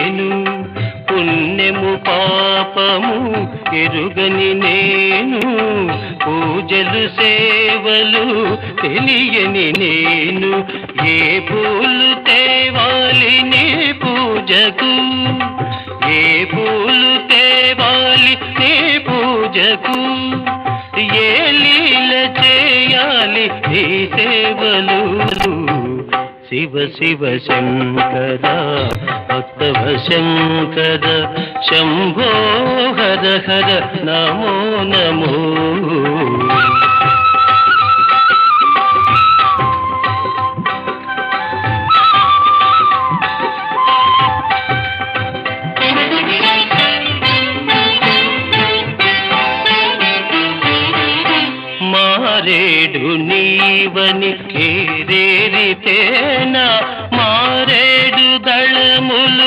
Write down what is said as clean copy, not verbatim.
నేను పుణ్యము పాపము ఎరుగని నేను పూజలు సేవలు తెలియని నేను ఏ పూలు తేవాలి నీ పూజకు ఏ పూలు తేవాలి నీ పూజకు ఏ లీల చేయాలి నీ సేవలు శివ శివ శంకర భక్తవ శంకర శంభో హర హర నమో నమో మారేడు నీవని ఏరేరితేనా మారేడు దళములు